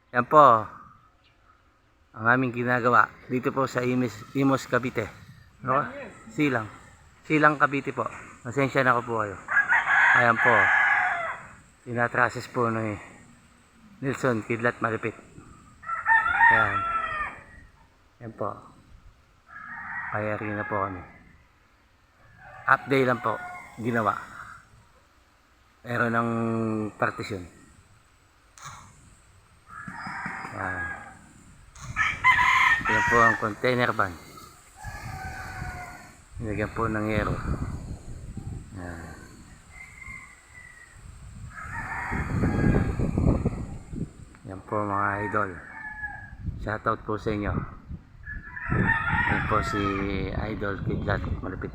Yan po ang aming ginagawa dito po sa Imos, Cavite. No? Silang. Silang Cavite po. Pasensya na ko po kayo. Ayan po. Tinatrases po ni Nelson Kidlat Malupit. Ayan. Yan po. Kaya rin na po kami. Update lang po. Ginawa. Meron ng partition. Ayan. Yan po ang container van. Nilagyan po ng yero. Ayan. Yan po mga idol. Shoutout po sa inyo. Yan po si Idol Kidlat Malupit.